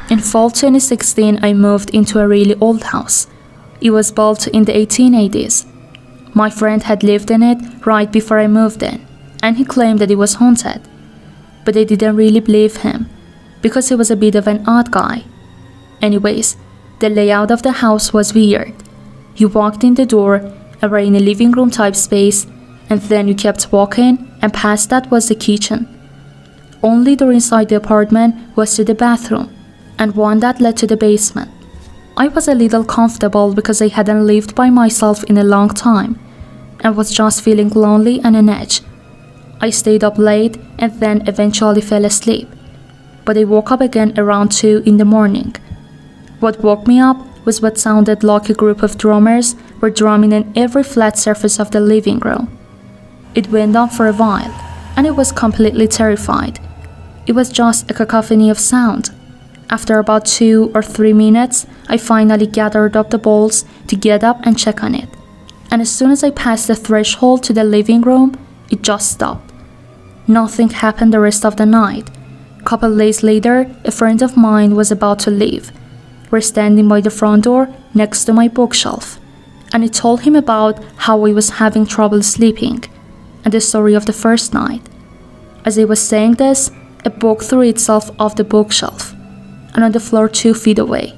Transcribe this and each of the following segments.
In fall 2016, I moved into a really old house. It was built in the 1880s. My friend had lived in it right before I moved in, and he claimed that it was haunted. But I didn't really believe him, because he was a bit of an odd guy. Anyways, the layout of the house was weird. You walked in the door, and were in a living room type space, and then you kept walking, and past that was the kitchen. Only door inside the apartment was to the bathroom, and one that led to the basement. I was a little comfortable because I hadn't lived by myself in a long time, and was just feeling lonely and on edge. I stayed up late and then eventually fell asleep, but I woke up again around 2 in the morning. What woke me up was what sounded like a group of drummers were drumming on every flat surface of the living room. It went on for a while, and I was completely terrified. It was just a cacophony of sound. After about 2 or 3 minutes, I finally gathered up the balls to get up and check on it. And as soon as I passed the threshold to the living room, it just stopped. Nothing happened the rest of the night. A couple days later, a friend of mine was about to leave. We're standing by the front door next to my bookshelf, and I told him about how I was having trouble sleeping, and the story of the first night. As I was saying this, a book threw itself off the bookshelf, and on the floor 2 feet away.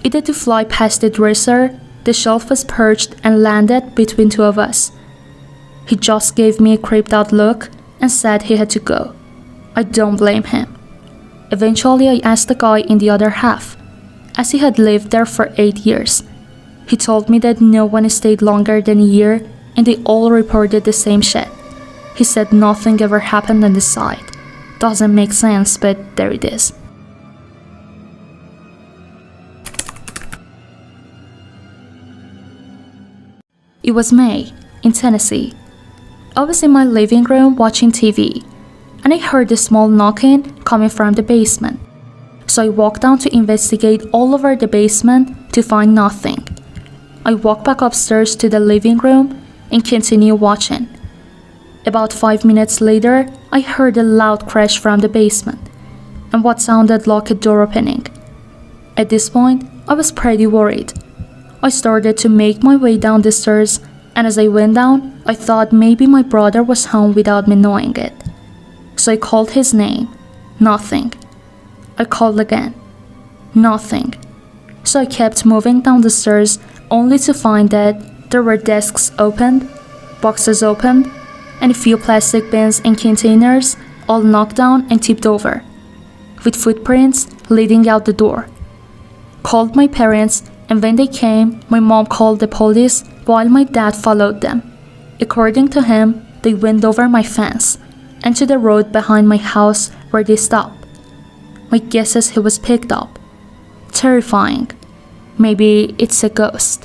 It had to fly past the dresser. The shelf was perched and landed between 2 of us. He just gave me a creeped out look and said he had to go. I don't blame him. Eventually I asked the guy in the other half, as he had lived there for 8 years. He told me that no one stayed longer than a year, and they all reported the same shit. He said nothing ever happened on the side. Doesn't make sense, but there it is. It was May, in Tennessee. I was in my living room watching TV, and I heard a small knocking coming from the basement. So I walked down to investigate all over the basement to find nothing. I walked back upstairs to the living room and continued watching. About 5 minutes later, I heard a loud crash from the basement, and what sounded like a door opening. At this point, I was pretty worried. I started to make my way down the stairs, and as I went down, I thought maybe my brother was home without me knowing it. So I called his name. Nothing. I called again. Nothing. So I kept moving down the stairs, only to find that there were desks opened, boxes opened, and a few plastic bins and containers all knocked down and tipped over, with footprints leading out the door. Called my parents, and when they came, my mom called the police while my dad followed them. According to him, they went over my fence and to the road behind my house where they stopped. My guess is he was picked up. Terrifying. Maybe it's a ghost.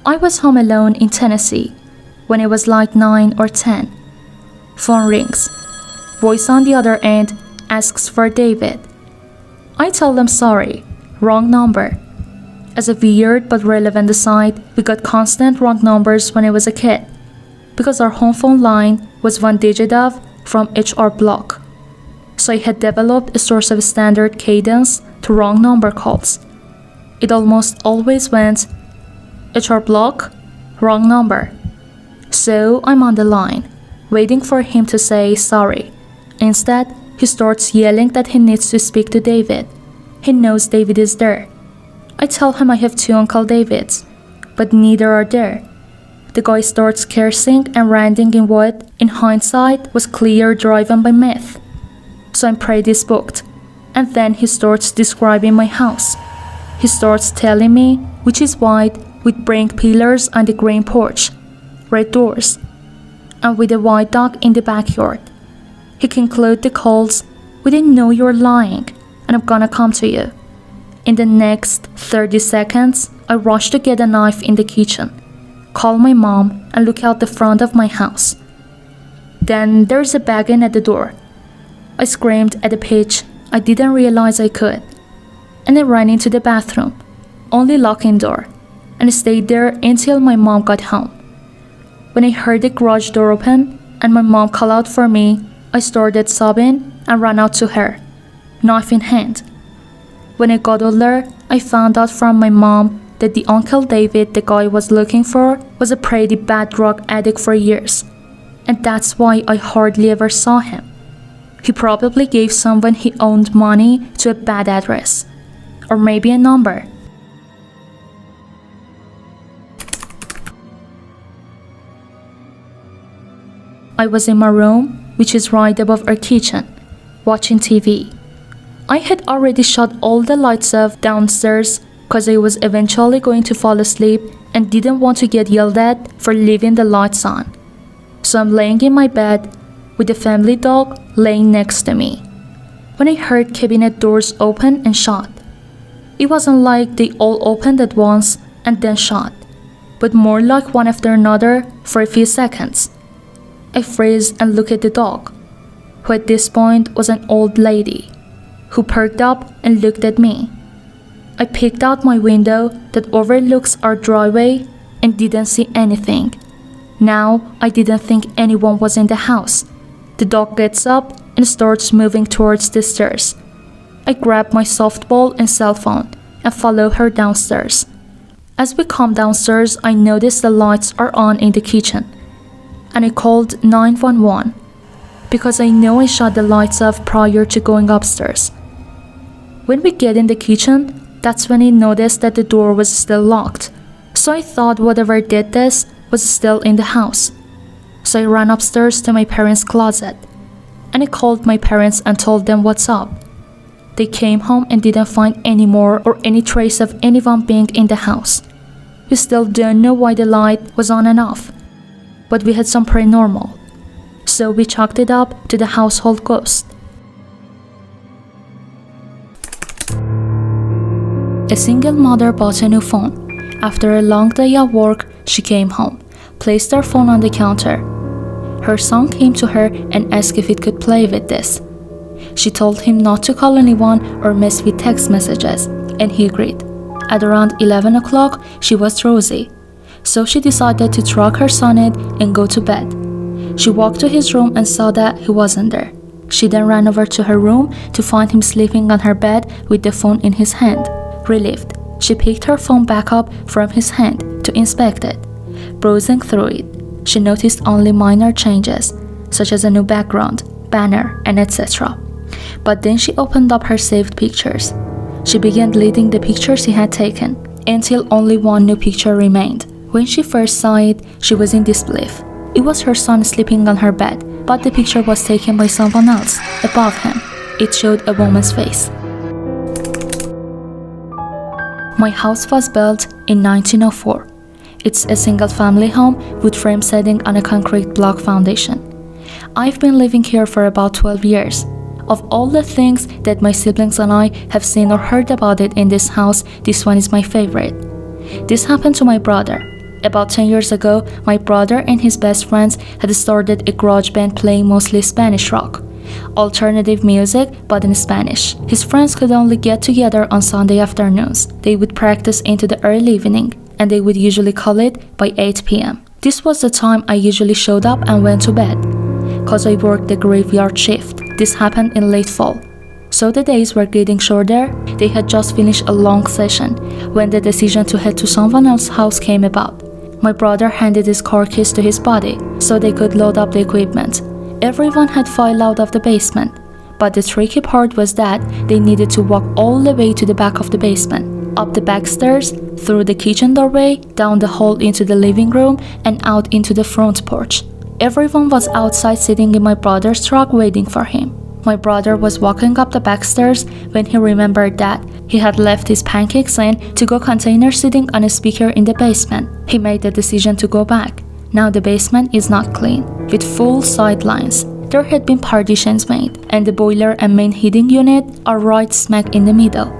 I was home alone in Tennessee when it was like 9 or 10. Phone rings. Voice on the other end asks for David. I tell them sorry, wrong number. As a weird but relevant aside, we got constant wrong numbers when I was a kid, because our home phone line was 1 digit of from HR block. So I had developed a source of standard cadence to wrong number calls. It almost always went HR block, wrong number. So I'm on the line, waiting for him to say sorry. Instead, he starts yelling that he needs to speak to David. He knows David is there. I tell him I have 2 Uncle Davids, but neither are there. The guy starts cursing and ranting in what, in hindsight, was clear driven by myth. So I'm pretty spooked. And then he starts describing my house. He starts telling me which is white with brick pillars on the green porch, red doors, and with a white dog in the backyard. He concluded the calls, "We didn't know you're lying, and I'm gonna come to you." In the next 30 seconds, I rush to get a knife in the kitchen, call my mom, and look out the front of my house. Then there's a banging at the door. I screamed at a pitch I didn't realize I could, and I ran into the bathroom, only locking door, and stayed there until my mom got home. When I heard the garage door open and my mom called out for me, I started sobbing and ran out to her, knife in hand. When I got older, I found out from my mom that the Uncle David the guy was looking for was a pretty bad drug addict for years, and that's why I hardly ever saw him. He probably gave someone he owed money to a bad address, or maybe a number. I was in my room, which is right above our kitchen, watching TV. I had already shut all the lights off downstairs because I was eventually going to fall asleep and didn't want to get yelled at for leaving the lights on. So I'm laying in my bed with the family dog laying next to me when I heard cabinet doors open and shut. It wasn't like they all opened at once and then shut, but more like one after another for a few seconds. I freeze and look at the dog, who at this point was an old lady, who perked up and looked at me. I peeked out my window that overlooks our driveway and didn't see anything. Now I didn't think anyone was in the house. The dog gets up and starts moving towards the stairs. I grab my softball and cell phone and follow her downstairs. As we come downstairs, I notice the lights are on in the kitchen, and I called 911 because I know I shut the lights off prior to going upstairs. When we get in the kitchen, that's when I noticed that the door was still locked, so I thought whatever did this was still in the house. So I ran upstairs to my parents' closet, and I called my parents and told them what's up. They came home and didn't find any more or any trace of anyone being in the house. We still don't know why the light was on and off, but we had some paranormal, so we chalked it up to the household ghost. A single mother bought a new phone. After a long day at work, she came home, placed her phone on the counter. Her son came to her and asked if it could play with this. She told him not to call anyone or mess with text messages, and he agreed. At around 11 o'clock, she was drowsy, so she decided to drug her son in and go to bed. She walked to his room and saw that he wasn't there. She then ran over to her room to find him sleeping on her bed with the phone in his hand. Relieved, she picked her phone back up from his hand to inspect it. Browsing through it, she noticed only minor changes, such as a new background, banner, and etc. But then she opened up her saved pictures. She began deleting the pictures he had taken, until only one new picture remained. When she first saw it, she was in disbelief. It was her son sleeping on her bed, but the picture was taken by someone else, above him. It showed a woman's face. My house was built in 1904. It's a single-family home with frame setting on a concrete block foundation. I've been living here for about 12 years. Of all the things that my siblings and I have seen or heard about it in this house, this one is my favorite. This happened to my brother. About 10 years ago, my brother and his best friends had started a garage band playing mostly Spanish rock, alternative music, but in Spanish. His friends could only get together on Sunday afternoons. They would practice into the early evening, and they would usually call it by 8 p.m. This was the time I usually showed up and went to bed, cause I worked the graveyard shift. This happened in late fall, so the days were getting shorter. They had just finished a long session when the decision to head to someone else's house came about. My brother handed his car keys to his buddy so they could load up the equipment. Everyone had filed out of the basement, but the tricky part was that they needed to walk all the way to the back of the basement, up the back stairs, through the kitchen doorway, down the hall into the living room, and out into the front porch. Everyone was outside sitting in my brother's truck waiting for him. My brother was walking up the back stairs when he remembered that he had left his pancakes in to go container sitting on a speaker in the basement. He made the decision to go back. Now the basement is not clean, with full sidelines. There had been partitions made, and the boiler and main heating unit are right smack in the middle.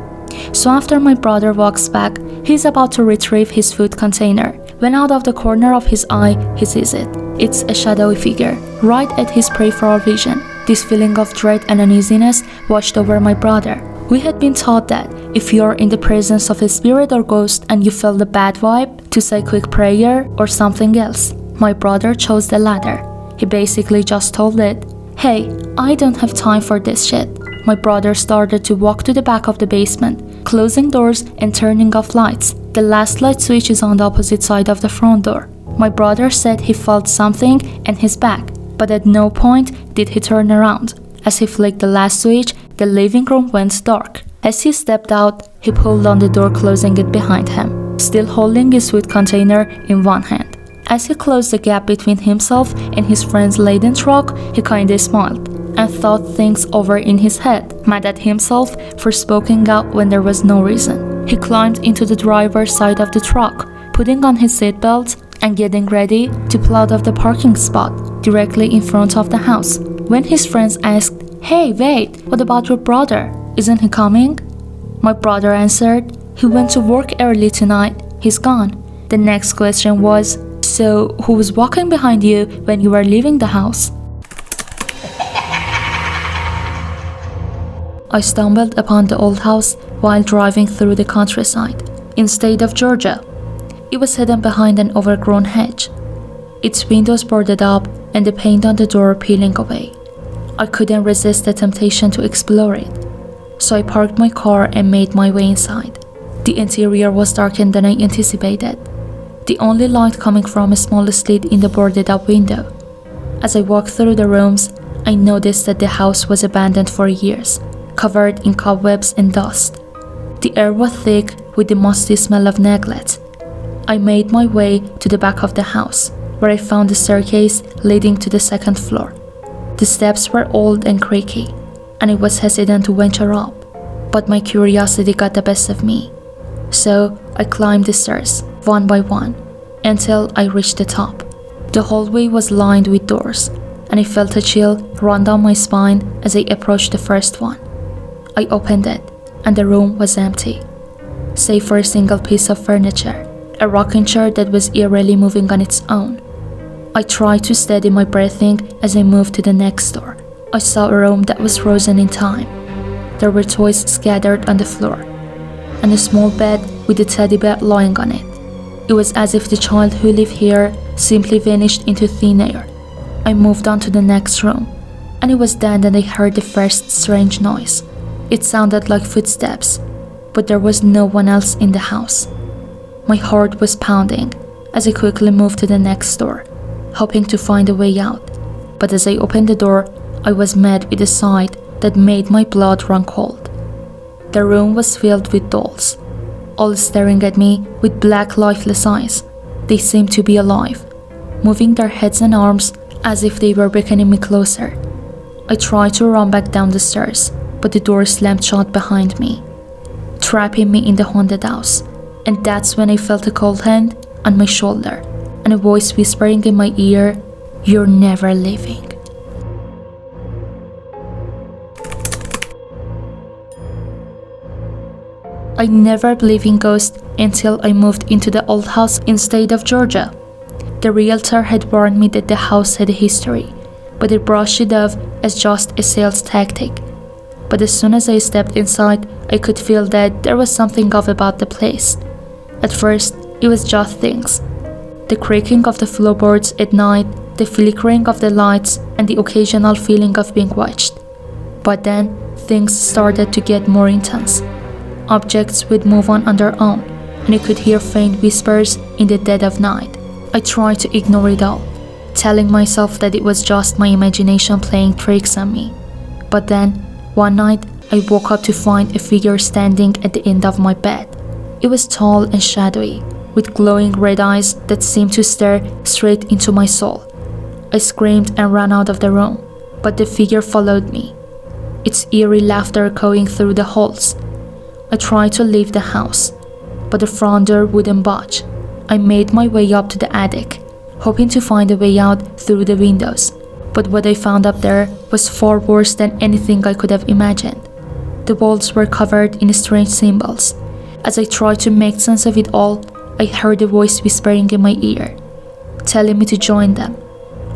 So after my brother walks back, he's about to retrieve his food container, when out of the corner of his eye, he sees it. It's a shadowy figure, right at his peripheral vision. This feeling of dread and uneasiness washed over my brother. We had been taught that if you're in the presence of a spirit or ghost and you feel the bad vibe, to say quick prayer or something else. My brother chose the latter. He basically just told it, "Hey, I don't have time for this shit." My brother started to walk to the back of the basement, closing doors and turning off lights. The last light switch is on the opposite side of the front door. My brother said he felt something in his back, but at no point did he turn around. As he flicked the last switch, the living room went dark. As he stepped out, he pulled on the door, closing it behind him, still holding his sweet container in one hand. As he closed the gap between himself and his friend's laden truck, he kinda smiled and thought things over in his head, mad at himself for speaking out when there was no reason. He climbed into the driver's side of the truck, putting on his seatbelt and getting ready to pull out of the parking spot directly in front of the house. When his friends asked, "Hey, wait, what about your brother? Isn't he coming?" My brother answered, "He went to work early tonight. He's gone." The next question was, "So who was walking behind you when you were leaving the house?" I stumbled upon the old house while driving through the countryside in state of Georgia. It was hidden behind an overgrown hedge, its windows boarded up and the paint on the door peeling away. I couldn't resist the temptation to explore it, so I parked my car and made my way inside. The interior was darker than I anticipated, the only light coming from a small slit in the boarded up window. As I walked through the rooms, I noticed that the house was abandoned for years, covered in cobwebs and dust. The air was thick with the musty smell of neglect. I made my way to the back of the house, where I found a staircase leading to the second floor. The steps were old and creaky, and I was hesitant to venture up, but my curiosity got the best of me. So I climbed the stairs, one by one, until I reached the top. The hallway was lined with doors, and I felt a chill run down my spine as I approached the first one. I opened it, and the room was empty, save for a single piece of furniture, a rocking chair that was eerily moving on its own. I tried to steady my breathing as I moved to the next door. I saw a room that was frozen in time. There were toys scattered on the floor, and a small bed with a teddy bear lying on it. It was as if the child who lived here simply vanished into thin air. I moved on to the next room, and it was then that I heard the first strange noise. It sounded like footsteps, but there was no one else in the house. My heart was pounding as I quickly moved to the next door, hoping to find a way out. But as I opened the door, I was met with a sight that made my blood run cold. The room was filled with dolls, all staring at me with black, lifeless eyes. They seemed to be alive, moving their heads and arms as if they were beckoning me closer. I tried to run back down the stairs, but the door slammed shut behind me, trapping me in the haunted house. And that's when I felt a cold hand on my shoulder and a voice whispering in my ear, "You're never leaving." I never believed in ghosts until I moved into the old house in state of Georgia. The realtor had warned me that the house had a history, but I brushed it off as just a sales tactic. But as soon as I stepped inside, I could feel that there was something off about the place. At first, it was just things. The creaking of the floorboards at night, the flickering of the lights, and the occasional feeling of being watched. But then, things started to get more intense. Objects would move on their own, and I could hear faint whispers in the dead of night. I tried to ignore it all, telling myself that it was just my imagination playing tricks on me. But then, one night, I woke up to find a figure standing at the end of my bed. It was tall and shadowy, with glowing red eyes that seemed to stare straight into my soul. I screamed and ran out of the room, but the figure followed me, its eerie laughter echoing through the halls. I tried to leave the house, but the front door wouldn't budge. I made my way up to the attic, hoping to find a way out through the windows. But what I found up there was far worse than anything I could have imagined. The walls were covered in strange symbols. As I tried to make sense of it all, I heard a voice whispering in my ear, telling me to join them.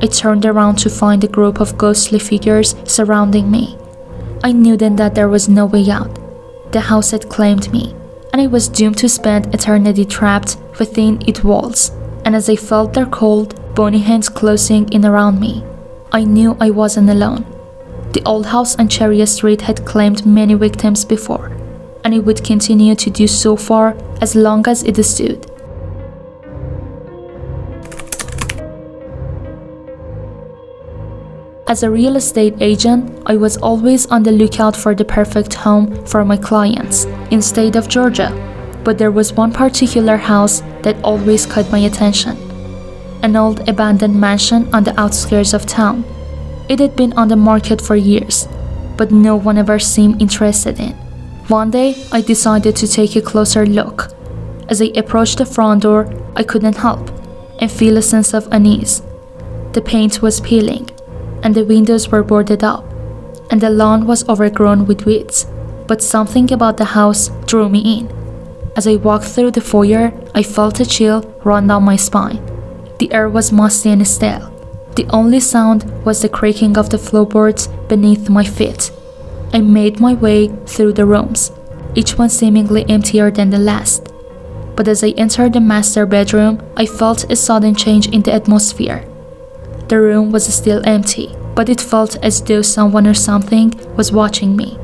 I turned around to find a group of ghostly figures surrounding me. I knew then that there was no way out, The house had claimed me, and I was doomed to spend eternity trapped within its walls. And as I felt their cold, bony hands closing in around me, I knew I wasn't alone. The old house on Cherry Street had claimed many victims before, and it would continue to do so for as long as it stood. As a real estate agent, I was always on the lookout for the perfect home for my clients in state of Georgia, but there was one particular house that always caught my attention. An old abandoned mansion on the outskirts of town. It had been on the market for years, but no one ever seemed interested in. One day, I decided to take a closer look. As I approached the front door, I couldn't help and feel a sense of unease. The paint was peeling, and the windows were boarded up, and the lawn was overgrown with weeds, but something about the house drew me in. As I walked through the foyer, I felt a chill run down my spine. The air was musty and stale. The only sound was the creaking of the floorboards beneath my feet. I made my way through the rooms, each one seemingly emptier than the last. But as I entered the master bedroom, I felt a sudden change in the atmosphere. The room was still empty, but it felt as though someone or something was watching me.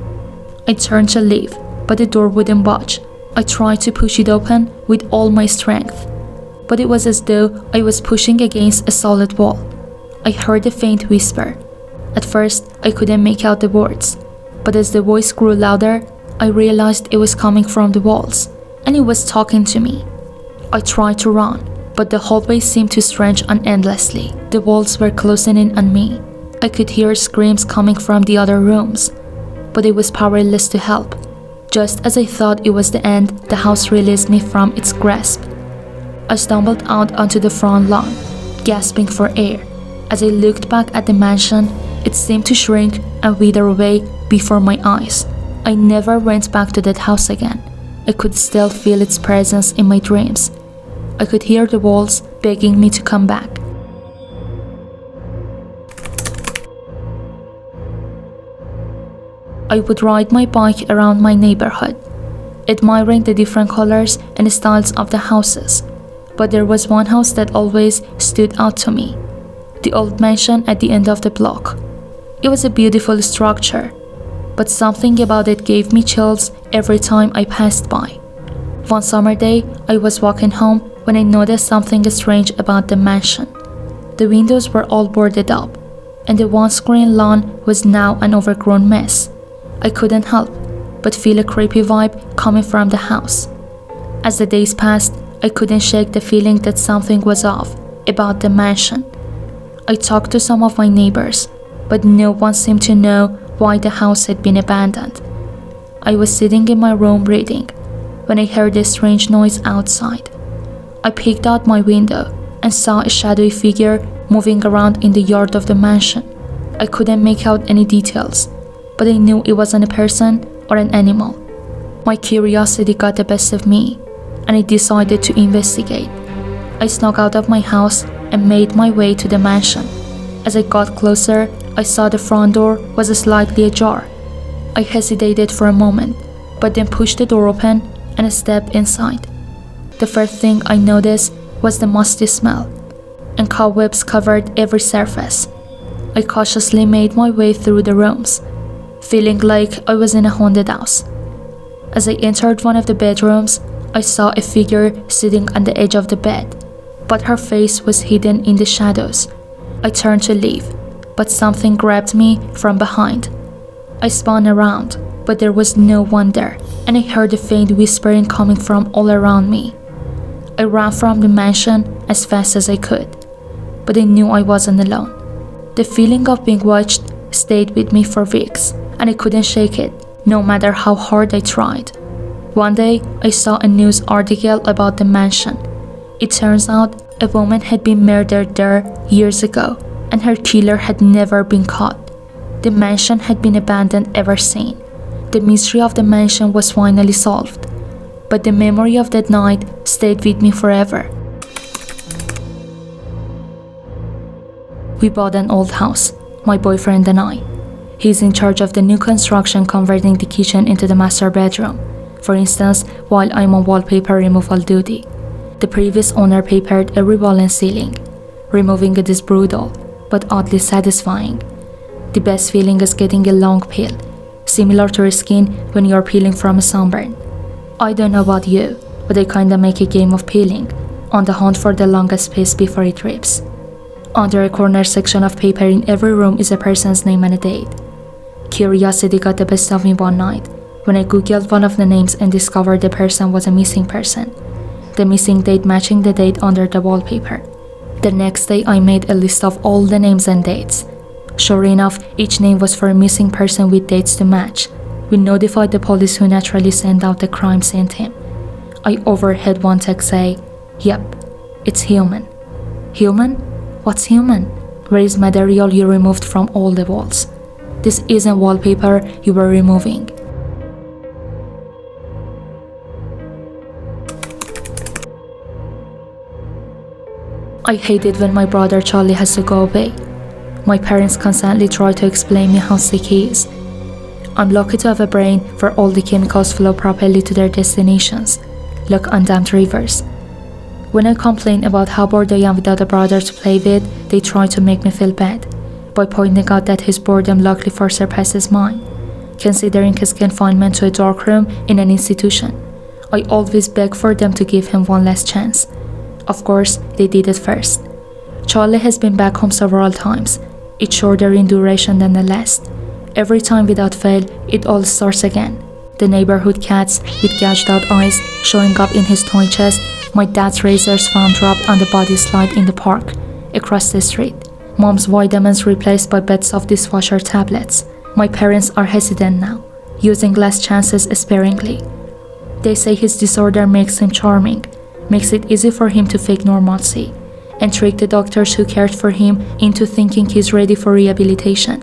I turned to leave, but the door wouldn't budge. I tried to push it open with all my strength, but it was as though I was pushing against a solid wall. I heard a faint whisper. At first, I couldn't make out the words, but as the voice grew louder, I realized it was coming from the walls, and it was talking to me. I tried to run, but the hallway seemed to stretch on endlessly. The walls were closing in on me. I could hear screams coming from the other rooms, but it was powerless to help. Just as I thought it was the end, the house released me from its grasp. I stumbled out onto the front lawn, gasping for air. As I looked back at the mansion, it seemed to shrink and wither away before my eyes. I never went back to that house again. I could still feel its presence in my dreams. I could hear the walls begging me to come back. I would ride my bike around my neighborhood, admiring the different colors and styles of the houses. But there was one house that always stood out to me. The old mansion at the end of the block. It was a beautiful structure, but something about it gave me chills every time I passed by. One summer day, I was walking home when I noticed something strange about the mansion. The windows were all boarded up, and the once green lawn was now an overgrown mess. I couldn't help but feel a creepy vibe coming from the house. As the days passed, I couldn't shake the feeling that something was off about the mansion. I talked to some of my neighbors, but no one seemed to know why the house had been abandoned. I was sitting in my room reading when I heard a strange noise outside. I peeked out my window and saw a shadowy figure moving around in the yard of the mansion. I couldn't make out any details, but I knew it wasn't a person or an animal. My curiosity got the best of me, and I decided to investigate. I snuck out of my house and made my way to the mansion. As I got closer, I saw the front door was slightly ajar. I hesitated for a moment, but then pushed the door open and stepped inside. The first thing I noticed was the musty smell, and cobwebs covered every surface. I cautiously made my way through the rooms, feeling like I was in a haunted house. As I entered one of the bedrooms, I saw a figure sitting on the edge of the bed, but her face was hidden in the shadows. I turned to leave, but something grabbed me from behind. I spun around, but there was no one there, and I heard a faint whispering coming from all around me. I ran from the mansion as fast as I could, but I knew I wasn't alone. The feeling of being watched stayed with me for weeks, and I couldn't shake it, no matter how hard I tried. One day, I saw a news article about the mansion. It turns out a woman had been murdered there years ago, and her killer had never been caught. The mansion had been abandoned ever since. The mystery of the mansion was finally solved, but the memory of that night stayed with me forever. We bought an old house, my boyfriend and I. He's in charge of the new construction converting the kitchen into the master bedroom, for instance, while I'm on wallpaper removal duty. The previous owner papered every wall and ceiling. Removing it is brutal, but oddly satisfying. The best feeling is getting a long peel, similar to your skin when you're peeling from a sunburn. I don't know about you, but I kinda make a game of peeling, on the hunt for the longest piece before it rips. Under a corner section of paper in every room is a person's name and a date. Curiosity got the best of me one night when I googled one of the names and discovered the person was a missing person. The missing date matching the date under the wallpaper. The next day I made a list of all the names and dates. Sure enough, each name was for a missing person with dates to match. We notified the police who naturally sent out the crime scene team. I overheard one text say, "Yep, it's human." Human? What's human? Where is material you removed from all the walls? This isn't wallpaper you were removing. I hate it when my brother Charlie has to go away. My parents constantly try to explain me how sick he is. I'm lucky to have a brain where all the chemicals flow properly to their destinations, like undammed rivers. When I complain about how bored I am without a brother to play with, they try to make me feel bad by pointing out that his boredom luckily far surpasses mine, considering his confinement to a dark room in an institution. I always beg for them to give him one last chance. Of course, they did it first. Charlie has been back home several times, each shorter in duration than the last. Every time without fail, it all starts again. The neighborhood cats with gouged out eyes showing up in his toy chest, my dad's razors found dropped on the body slide in the park, across the street, mom's vitamins replaced by beds of dishwasher tablets. My parents are hesitant now, using last chances sparingly. They say his disorder makes him charming, makes it easy for him to fake normalcy, and trick the doctors who cared for him into thinking he's ready for rehabilitation.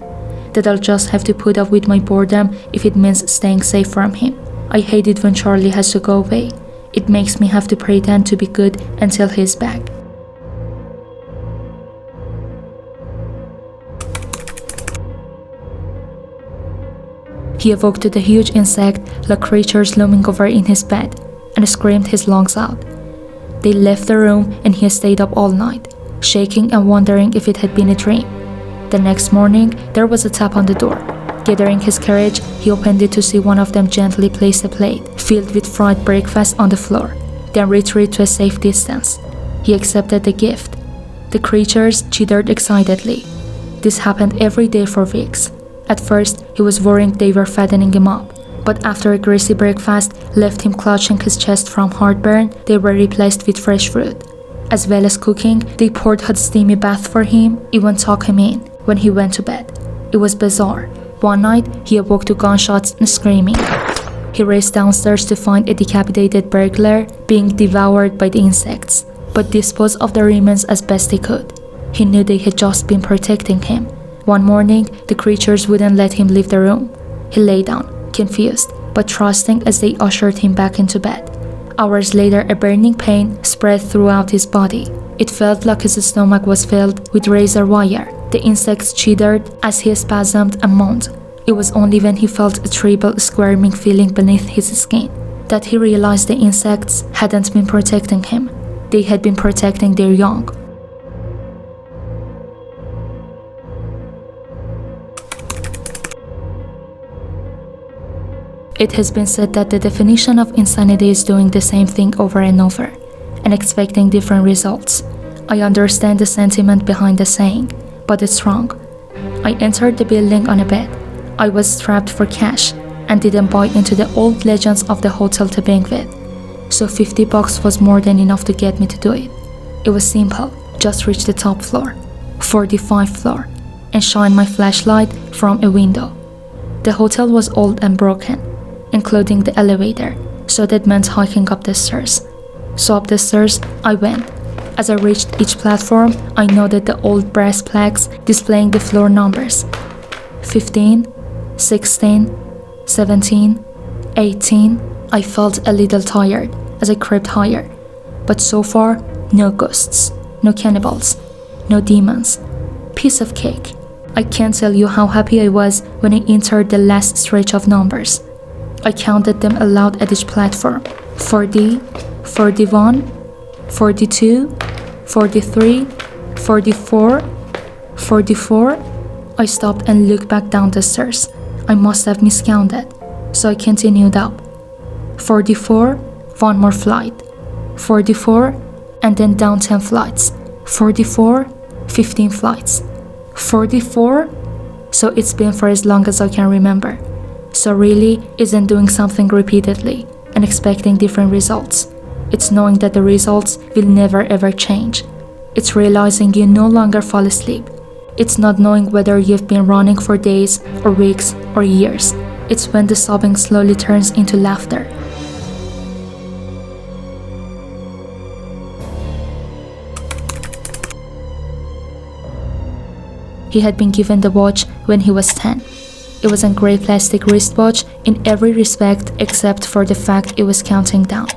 That I'll just have to put up with my boredom if it means staying safe from him. I hate it when Charlie has to go away. It makes me have to pretend to be good until he's back. He awoke to the huge insect-like creatures looming over in his bed and screamed his lungs out. They left the room and he stayed up all night, shaking and wondering if it had been a dream. The next morning, there was a tap on the door. Gathering his courage, he opened it to see one of them gently place a plate filled with fried breakfast on the floor, then retreat to a safe distance. He accepted the gift. The creatures chittered excitedly. This happened every day for weeks. At first, he was worrying they were fattening him up, but after a greasy breakfast left him clutching his chest from heartburn, they were replaced with fresh fruit. As well as cooking, they poured hot steamy bath for him, even tucked him in when he went to bed. It was bizarre. One night, he awoke to gunshots and screaming. He raced downstairs to find a decapitated burglar being devoured by the insects, but disposed of the remains as best he could. He knew they had just been protecting him. One morning, the creatures wouldn't let him leave the room. He lay down, confused, but trusting as they ushered him back into bed. Hours later, a burning pain spread throughout his body. It felt like his stomach was filled with razor wire. The insects chittered as he spasmed and moaned. It was only when he felt a terrible squirming feeling beneath his skin that he realized the insects hadn't been protecting him. They had been protecting their young. It has been said that the definition of insanity is doing the same thing over and over and expecting different results. I understand the sentiment behind the saying, but it's wrong. I entered the building on a bed. I was strapped for cash and didn't buy into the old legends of the hotel to begin with. So $50 was more than enough to get me to do it. It was simple, just reach the top floor, 45th floor, and shine my flashlight from a window. The hotel was old and broken, including the elevator, so that meant hiking up the stairs. So up the stairs I went. As I reached each platform, I noted the old brass plaques displaying the floor numbers. 15, 16, 17, 18. I felt a little tired as I crept higher, but so far, no ghosts, no cannibals, no demons. Piece of cake. I can't tell you how happy I was when I entered the last stretch of numbers. I counted them aloud at each platform. 40, 41, 42, 43, 44, 44. I stopped and looked back down the stairs. I must have miscounted, so I continued up. 44, one more flight. 44, and then down 10 flights. 44, 15 flights. 44, so it's been for as long as I can remember. So really isn't doing something repeatedly and expecting different results. It's knowing that the results will never ever change. It's realizing you no longer fall asleep. It's not knowing whether you've been running for days or weeks or years. It's when the sobbing slowly turns into laughter. He had been given the watch when he was 10. It was a grey plastic wristwatch in every respect except for the fact it was counting down.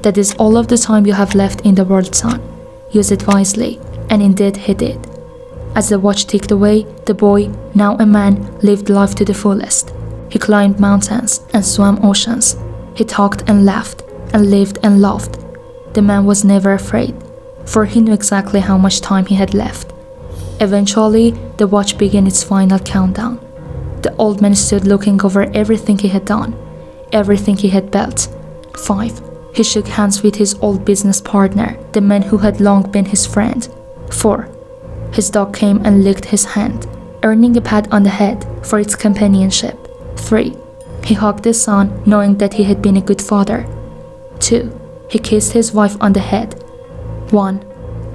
That is all of the time you have left in the world, son. Use it wisely, and indeed he did. As the watch ticked away, the boy, now a man, lived life to the fullest. He climbed mountains and swam oceans. He talked and laughed and lived and loved. The man was never afraid, for he knew exactly how much time he had left. Eventually, the watch began its final countdown. The old man stood looking over everything he had done, everything he had built. 5. He shook hands with his old business partner, the man who had long been his friend. 4. His dog came and licked his hand, earning a pat on the head for its companionship. 3. He hugged his son, knowing that he had been a good father. 2. He kissed his wife on the head. 1.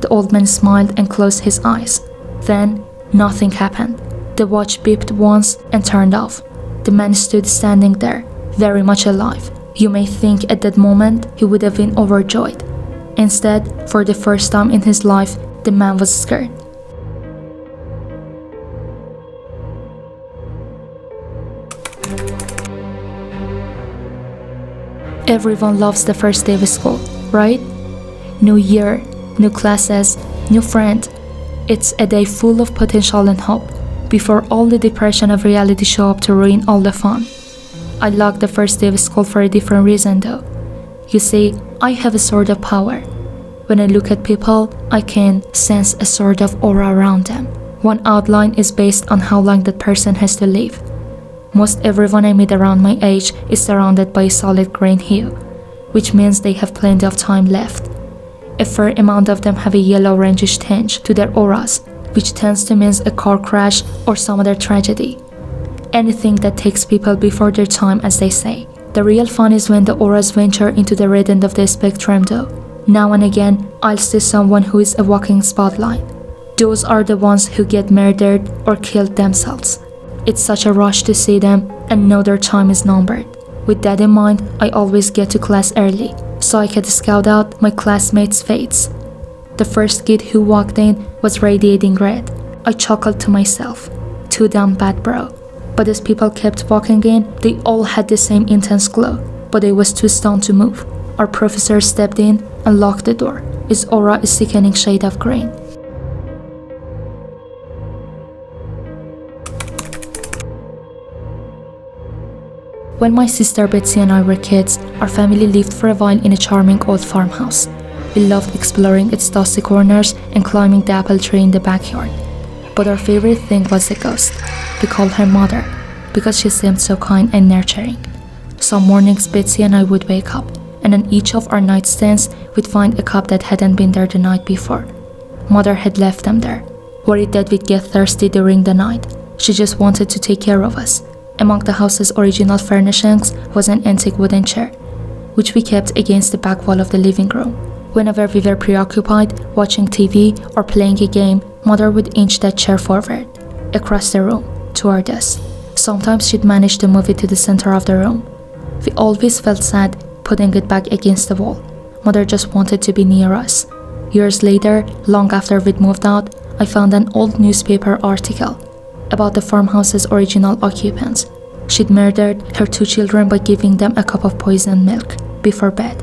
The old man smiled and closed his eyes. Then, nothing happened. The watch beeped once and turned off. The man stood standing there, very much alive. You may think at that moment he would have been overjoyed. Instead, for the first time in his life, the man was scared. Everyone loves the first day of school, right? New year, new classes, new friend. It's a day full of potential and hope, before all the depression of reality show up to ruin all the fun. I like the first day of school for a different reason though. You see, I have a sort of power. When I look at people, I can sense a sort of aura around them. One outline is based on how long that person has to live. Most everyone I meet around my age is surrounded by a solid green hue, which means they have plenty of time left. A fair amount of them have a yellow orangish tinge to their auras, which tends to mean a car crash or some other tragedy. Anything that takes people before their time, as they say. The real fun is when the auras venture into the red end of the spectrum though. Now and again, I'll see someone who is a walking spotlight. Those are the ones who get murdered or killed themselves. It's such a rush to see them and know their time is numbered. With that in mind, I always get to class early, so I could scout out my classmates' fates. The first kid who walked in was radiating red. I chuckled to myself. Too damn bad, bro. But as people kept walking in, they all had the same intense glow, but I was too stunned to move. Our professor stepped in and locked the door. His aura a sickening shade of green. When my sister Betsy and I were kids, our family lived for a while in a charming old farmhouse. We loved exploring its dusty corners and climbing the apple tree in the backyard. But our favorite thing was the ghost. We called her Mother, because she seemed so kind and nurturing. Some mornings Betsy and I would wake up, and on each of our nightstands we'd find a cup that hadn't been there the night before. Mother had left them there, worried that we'd get thirsty during the night. She just wanted to take care of us. Among the house's original furnishings was an antique wooden chair, which we kept against the back wall of the living room. Whenever we were preoccupied watching TV or playing a game, Mother would inch that chair forward, across the room, toward us. Sometimes she'd manage to move it to the center of the room. We always felt sad putting it back against the wall. Mother just wanted to be near us. Years later, long after we'd moved out, I found an old newspaper article about the farmhouse's original occupants. She'd murdered her 2 children by giving them a cup of poisoned milk before bed.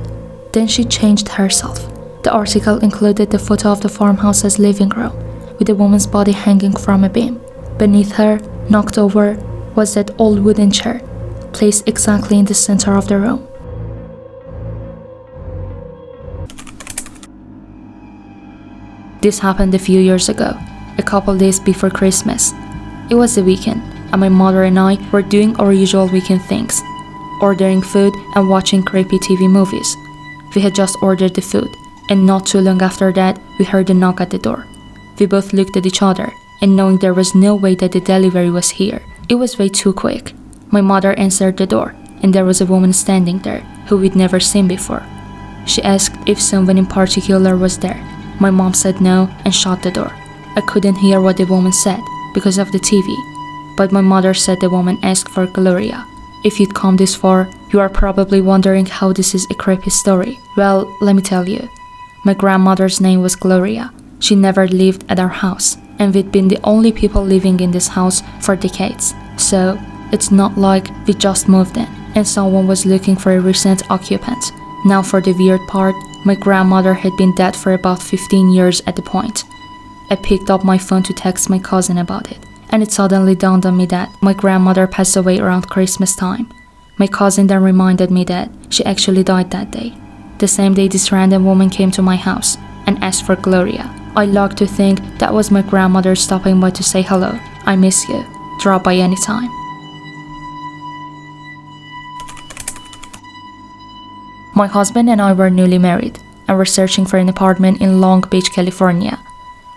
Then she changed herself. The article included the photo of the farmhouse's living room, with a woman's body hanging from a beam. Beneath her, knocked over, was that old wooden chair, placed exactly in the center of the room. This happened a few years ago, a couple days before Christmas. It was the weekend, and my mother and I were doing our usual weekend things, ordering food and watching creepy TV movies. We had just ordered the food, and not too long after that, we heard a knock at the door. We both looked at each other, and knowing there was no way that the delivery was here, it was way too quick. My mother answered the door, and there was a woman standing there who we'd never seen before. She asked if someone in particular was there. My mom said no and shut the door. I couldn't hear what the woman said because of the TV, but my mother said the woman asked for Gloria. If you'd come this far, you are probably wondering how this is a creepy story. Well, let me tell you. My grandmother's name was Gloria. She never lived at our house, and we'd been the only people living in this house for decades. So, it's not like we just moved in and someone was looking for a recent occupant. Now for the weird part, my grandmother had been dead for about 15 years at the point. I picked up my phone to text my cousin about it, and it suddenly dawned on me that my grandmother passed away around Christmas time. My cousin then reminded me that she actually died that day, the same day this random woman came to my house and asked for Gloria. I like to think that was my grandmother stopping by to say hello. I miss you. Drop by anytime. My husband and I were newly married and were searching for an apartment in Long Beach, California.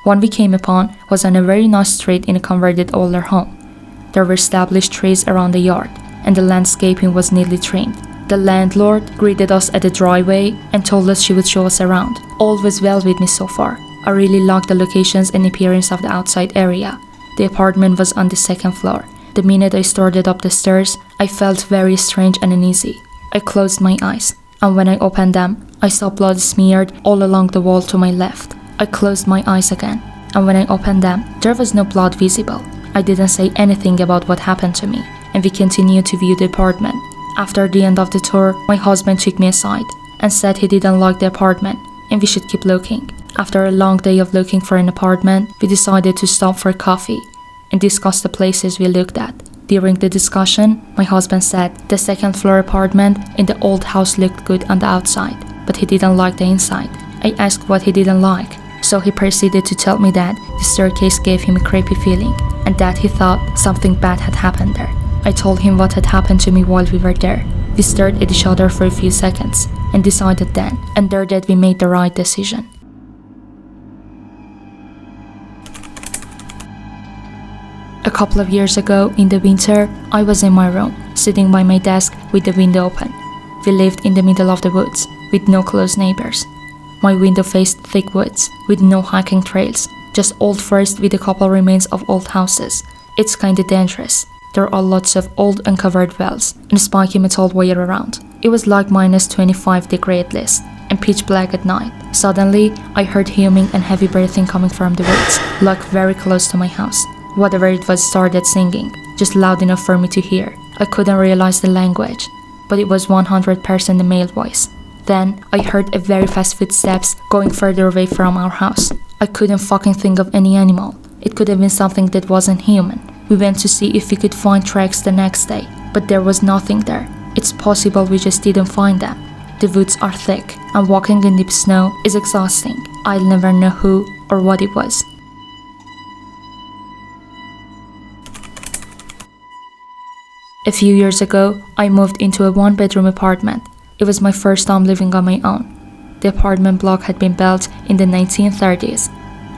One we came upon was on a very nice street in a converted older home. There were established trees around the yard, and the landscaping was neatly trimmed. The landlord greeted us at the driveway and told us she would show us around. All was well with me so far. I really liked the locations and appearance of the outside area. The apartment was on the second floor. The minute I started up the stairs, I felt very strange and uneasy. I closed my eyes, and when I opened them, I saw blood smeared all along the wall to my left. I closed my eyes again, and when I opened them, there was no blood visible. I didn't say anything about what happened to me, and we continued to view the apartment. After the end of the tour, my husband took me aside and said he didn't like the apartment and we should keep looking. After a long day of looking for an apartment, we decided to stop for coffee and discuss the places we looked at. During the discussion, my husband said the second floor apartment in the old house looked good on the outside, but he didn't like the inside. I asked what he didn't like, so he proceeded to tell me that the staircase gave him a creepy feeling and that he thought something bad had happened there. I told him what had happened to me while we were there. We stared at each other for a few seconds and decided then and there that we made the right decision. A couple of years ago, in the winter, I was in my room, sitting by my desk with the window open. We lived in the middle of the woods, with no close neighbors. My window faced thick woods, with no hiking trails, just old forest with a couple remains of old houses. It's kinda dangerous. There are lots of old uncovered wells and spiky metal wire around. It was like minus 25 degrees at least, and pitch black at night. Suddenly, I heard humming and heavy breathing coming from the woods, like very close to my house. Whatever it was started singing, just loud enough for me to hear. I couldn't realize the language, but it was 100% a male voice. Then, I heard a very fast footsteps going further away from our house. I couldn't fucking think of any animal. It could have been something that wasn't human. We went to see if we could find tracks the next day, but there was nothing there. It's possible we just didn't find them. The woods are thick, and walking in deep snow is exhausting. I'll never know who or what it was. A few years ago, I moved into a one-bedroom apartment. It was my first time living on my own. The apartment block had been built in the 1930s.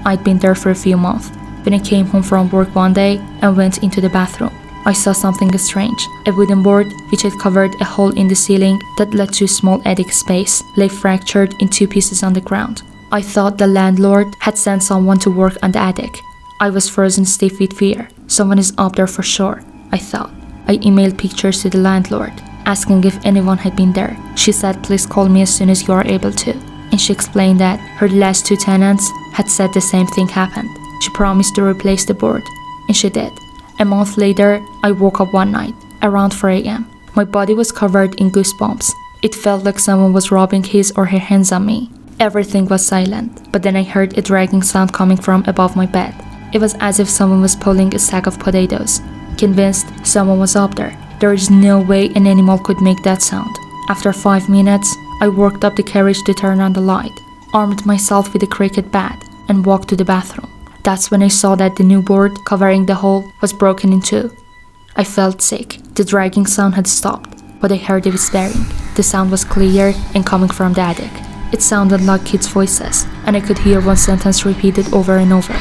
I'd been there for a few months. When I came home from work one day and went into the bathroom, I saw something strange. A wooden board, which had covered a hole in the ceiling that led to a small attic space, lay fractured in two pieces on the ground. I thought the landlord had sent someone to work on the attic. I was frozen stiff with fear. Someone is up there for sure, I thought. I emailed pictures to the landlord, asking if anyone had been there. She said, please call me as soon as you are able to. And she explained that her last two tenants had said the same thing happened. She promised to replace the board, and she did. A month later, I woke up one night, around 4 a.m. My body was covered in goosebumps. It felt like someone was rubbing his or her hands on me. Everything was silent, but then I heard a dragging sound coming from above my bed. It was as if someone was pulling a sack of potatoes. Convinced someone was up there. There is no way an animal could make that sound. After 5 minutes, I worked up the courage to turn on the light, armed myself with a cricket bat, and walked to the bathroom. That's when I saw that the new board covering the hole was broken in two. I felt sick. The dragging sound had stopped, but I heard the whispering. The sound was clear and coming from the attic. It sounded like kids' voices, and I could hear one sentence repeated over and over.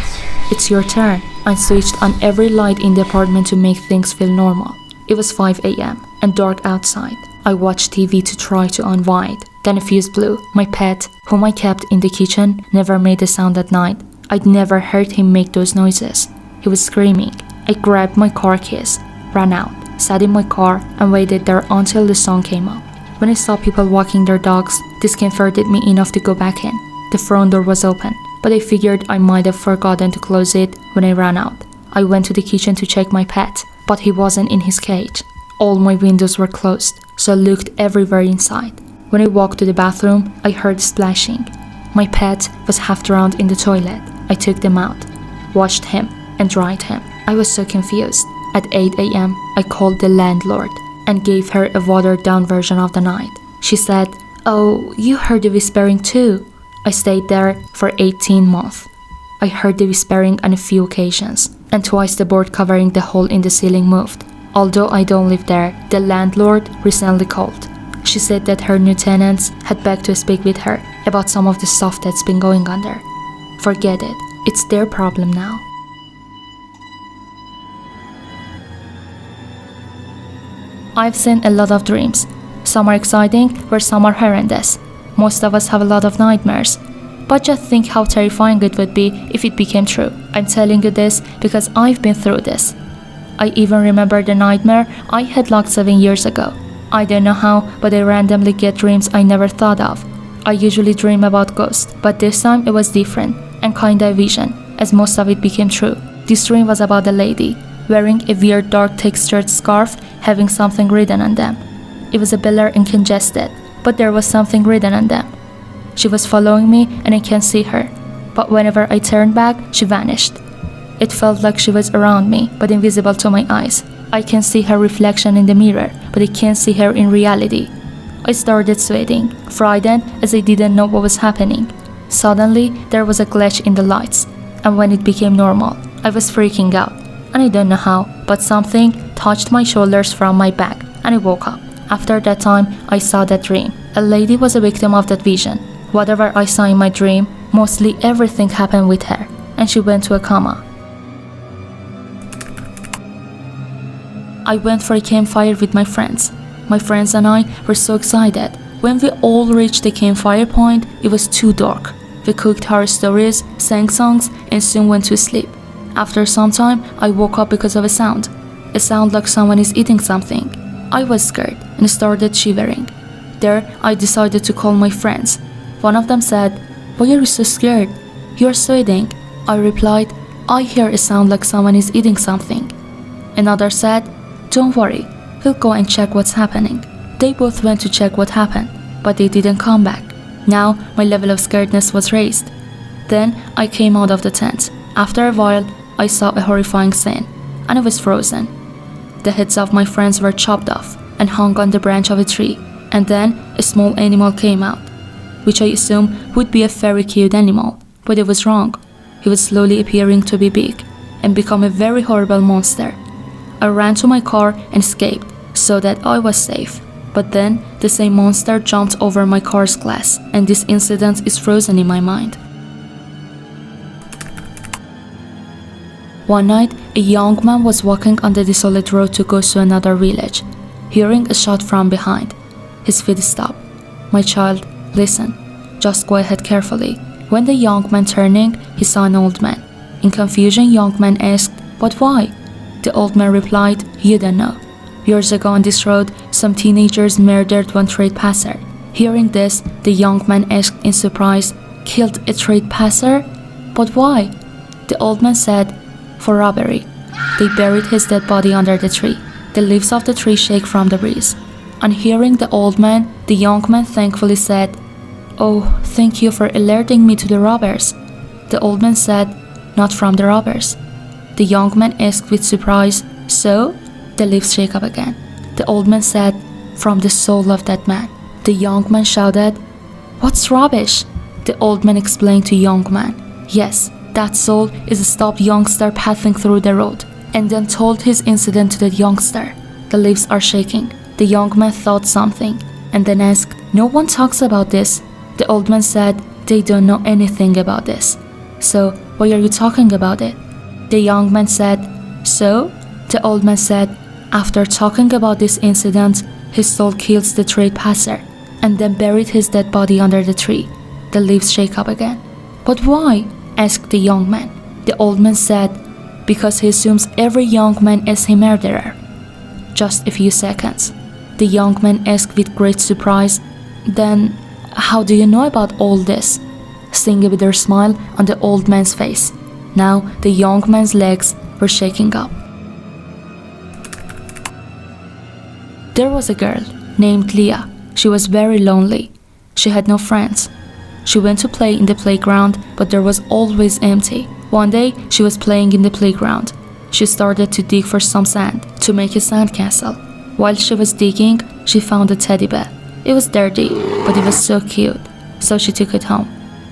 "It's your turn." I switched on every light in the apartment to make things feel normal. It was 5 a.m. and dark outside. I watched TV to try to unwind. Then a fuse blew. My pet, whom I kept in the kitchen, never made a sound at night. I'd never heard him make those noises. He was screaming. I grabbed my car keys, ran out, sat in my car, and waited there until the sun came up. When I saw people walking their dogs, this comforted me enough to go back in. The front door was open, but I figured I might have forgotten to close it when I ran out. I went to the kitchen to check my pet, but he wasn't in his cage. All my windows were closed, so I looked everywhere inside. When I walked to the bathroom, I heard splashing. My pet was half drowned in the toilet. I took them out, washed him, and dried him. I was so confused. At 8 a.m., I called the landlord and gave her a watered-down version of the night. She said, "Oh, you heard the whispering too." I stayed there for 18 months. I heard the whispering on a few occasions, and twice the board covering the hole in the ceiling moved. Although I don't live there, the landlord recently called. She said that her new tenants had begged to speak with her about some of the stuff that's been going on there. Forget it. It's their problem now. I've seen a lot of dreams. Some are exciting, where some are horrendous. Most of us have a lot of nightmares. But just think how terrifying it would be if it became true. I'm telling you this because I've been through this. I even remember the nightmare I had like 7 years ago. I don't know how, but I randomly get dreams I never thought of. I usually dream about ghosts, but this time it was different and kinda a vision, as most of it became true. This dream was about a lady wearing a weird dark textured scarf having something written on them. It was a blur and congested, but there was something written on them. She was following me and I can't see her, but whenever I turned back, she vanished. It felt like she was around me, but invisible to my eyes. I can see her reflection in the mirror, but I can't see her in reality. I started sweating, frightened as I didn't know what was happening. Suddenly, there was a glitch in the lights, and when it became normal, I was freaking out. And I don't know how, but something touched my shoulders from my back, and I woke up. After that time, I saw that dream. A lady was a victim of that vision. Whatever I saw in my dream, mostly everything happened with her, and she went to a coma. I went for a campfire with my friends. My friends and I were so excited. When we all reached the campfire point, it was too dark. We cooked horror stories, sang songs, and soon went to sleep. After some time, I woke up because of a sound like someone is eating something. I was scared and started shivering. There, I decided to call my friends. One of them said, "Why are you so scared? You're sweating." I replied, "I hear a sound like someone is eating something." Another said, "Don't worry, we'll go and check what's happening." They both went to check what happened, but they didn't come back. Now, my level of scaredness was raised. Then, I came out of the tent. After a while, I saw a horrifying scene, and I was frozen. The heads of my friends were chopped off and hung on the branch of a tree, and then a small animal came out, which I assumed would be a very cute animal, but it was wrong. He was slowly appearing to be big and become a very horrible monster. I ran to my car and escaped so that I was safe. But then the same monster jumped over my car's glass, and this incident is frozen in my mind. One night, a young man was walking on the desolate road to go to another village, hearing a shot from behind. His feet stopped. "My child, listen. Just go ahead carefully." When the young man turning, he saw an old man. In confusion, young man asked, "But why?" The old man replied, "You don't know. Years ago on this road, some teenagers murdered one trespasser." Hearing this, the young man asked in surprise, "Killed a trespasser? But why?" The old man said, "For robbery. They buried his dead body under the tree. The leaves of the tree shake from the breeze." On hearing the old man, the young man thankfully said, "Oh, thank you for alerting me to the robbers." The old man said, not from the robbers. The young man asked with surprise, "So?" The lips shake up again. The old man said, "From the soul of that man." The young man shouted, "What's rubbish?" The old man explained to young man, "Yes, that soul is a stopped youngster passing through the road," and then told his incident to the youngster. The lips are shaking. The young man thought something and then asked, "No one talks about this." The old man said, "They don't know anything about this." "So, why are you talking about it?" The young man said, "So?" The old man said, "After talking about this incident, his soul kills the trespasser and then buried his dead body under the tree." The leaves shake up again. "But why?" asked the young man. The old man said, "Because he assumes every young man is a murderer." Just a few seconds. The young man asked with great surprise, "Then, how do you know about all this?" Seeing a bitter smile on the old man's face. Now the young man's legs were shaking up. There was a girl named Leah. She was very lonely. She had no friends. She went to play in the playground, but there was always empty. One day, she was playing in the playground. She started to dig for some sand to make a sandcastle. While she was digging, she found a teddy bear. It was dirty, but it was so cute, so she took it home.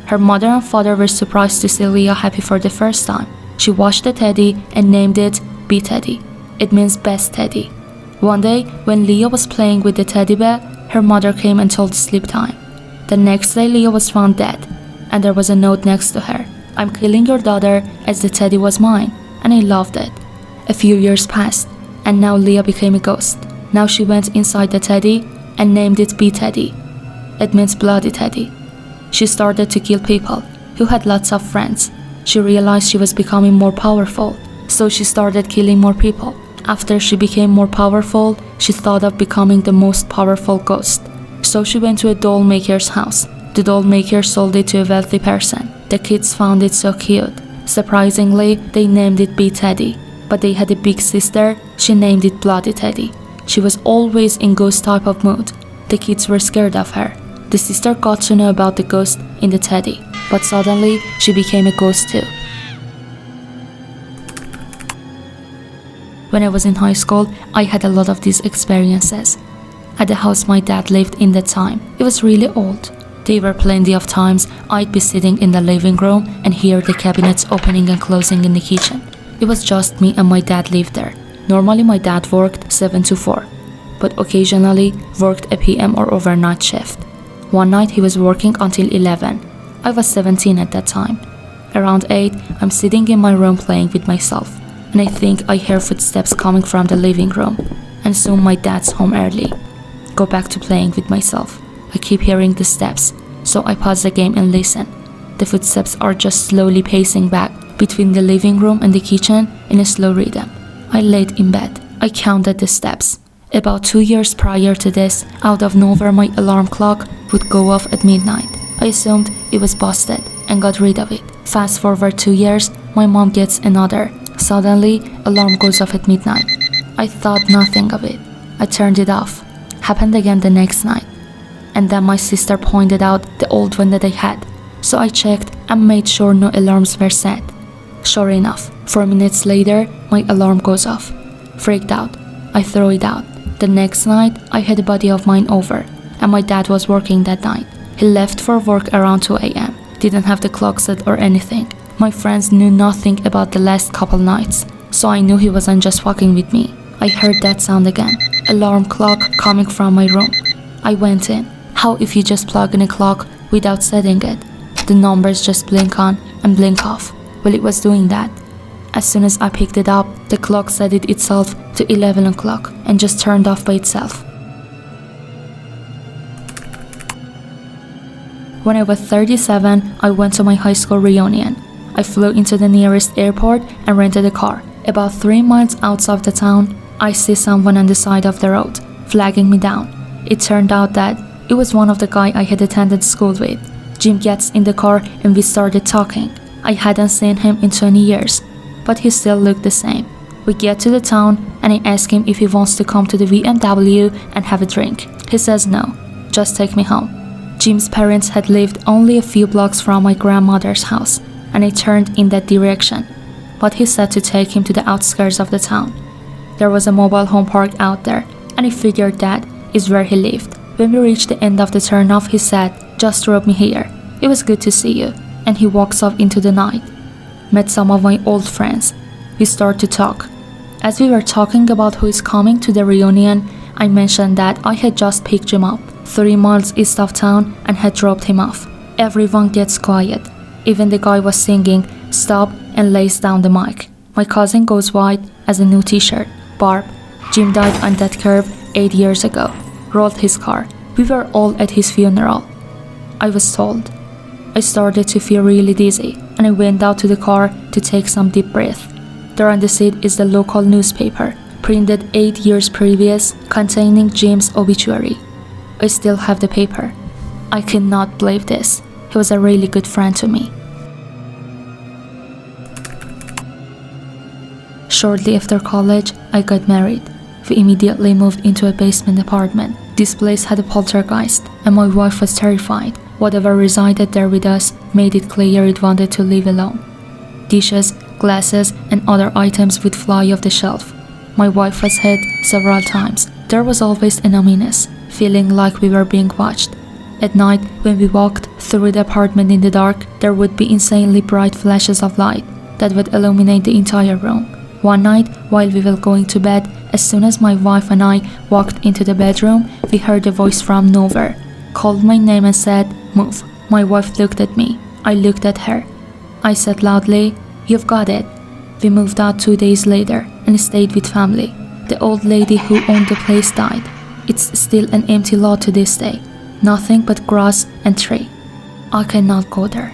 Her mother and father were surprised to see Leah happy for the first time. She washed the teddy and named it B-Teddy. It means best teddy. One day, when Leah was playing with the teddy bear, her mother came and told sleep time. The next day, Leah was found dead, and there was a note next to her. "I'm killing your daughter as the teddy was mine, and I loved it." A few years passed, and now Leah became a ghost. Now she went inside the teddy and named it B-Teddy. It means bloody teddy. She started to kill people who had lots of friends. She realized she was becoming more powerful, so she started killing more people. After she became more powerful, she thought of becoming the most powerful ghost. So she went to a doll maker's house. The doll maker sold it to a wealthy person. The kids found it so cute. Surprisingly, they named it B-Teddy. But they had a big sister. She named it Bloody Teddy. She was always in ghost type of mood. The kids were scared of her. The sister got to know about the ghost in the teddy, but suddenly she became a ghost too. When I was in high school, I had a lot of these experiences. At the house my dad lived in that time, it was really old. There were plenty of times I'd be sitting in the living room and hear the cabinets opening and closing in the kitchen. It was just me and my dad lived there. Normally my dad worked 7 to 4, but occasionally worked a PM or overnight shift. One night he was working until 11. I was 17 at that time. Around 8, I'm sitting in my room playing with myself, and I think I hear footsteps coming from the living room, and soon my dad's home early. Go back to playing with myself. I keep hearing the steps, so I pause the game and listen. The footsteps are just slowly pacing back between the living room and the kitchen in a slow rhythm. I laid in bed. I counted the steps. About 2 years prior to this, out of nowhere my alarm clock would go off at midnight. I assumed it was busted and got rid of it. Fast forward 2 years, my mom gets another. Suddenly, alarm goes off at midnight. I thought nothing of it. I turned it off. Happened again the next night. And then my sister pointed out the old one that I had. So I checked and made sure no alarms were set. Sure enough, 4 minutes later, my alarm goes off. Freaked out, I throw it out. The next night, I had a buddy of mine over, and my dad was working that night. He left for work around 2 a.m. Didn't have the clock set or anything. My friends knew nothing about the last couple nights, so I knew he wasn't just fucking with me. I heard that sound again, alarm clock coming from my room. I went in. How if you just plug in a clock without setting it? The numbers just blink on and blink off. Well, it was doing that. As soon as I picked it up, the clock set it itself to 11 o'clock and just turned off by itself. When I was 37, I went to my high school reunion. I flew into the nearest airport and rented a car. About 3 miles outside the town, I see someone on the side of the road, flagging me down. It turned out that it was one of the guys I had attended school with. Jim gets in the car and we started talking. I hadn't seen him in 20 years, but he still looked the same. We get to the town and I ask him if he wants to come to the BMW and have a drink. He says no, just take me home. Jim's parents had lived only a few blocks from my grandmother's house, and I turned in that direction, but he said to take him to the outskirts of the town. There was a mobile home park out there, and I figured that is where he lived. When we reached the end of the turnoff, he said, "Just drop me here. It was good to see you," and he walks off into the night. Met some of my old friends. We start to talk. As we were talking about who is coming to the reunion, I mentioned that I had just picked him up 3 miles east of town and had dropped him off. Everyone gets quiet. Even the guy was singing, "Stop," and lays down the mic. My cousin goes white as a new t-shirt. Barb, Jim died on that curve 8 years ago. Rolled his car. We were all at his funeral. I was told. I started to feel really dizzy, and I went out to the car to take some deep breath. There on the seat is the local newspaper, printed 8 years previous, containing Jim's obituary. I still have the paper. I cannot believe this. He was a really good friend to me. Shortly after college, I got married. We immediately moved into a basement apartment. This place had a poltergeist, and my wife was terrified. Whatever resided there with us made it clear it wanted to live alone. Dishes, glasses, and other items would fly off the shelf. My wife was hit several times. There was always an ominous feeling like we were being watched. At night, when we walked through the apartment in the dark, there would be insanely bright flashes of light that would illuminate the entire room. One night, while we were going to bed, as soon as my wife and I walked into the bedroom, we heard a voice from nowhere, called my name and said, "Move." My wife looked at me. I looked at her. I said loudly, "You've got it." We moved out 2 days later and stayed with family. The old lady who owned the place died. It's still an empty lot to this day. Nothing but grass and tree. I cannot go there.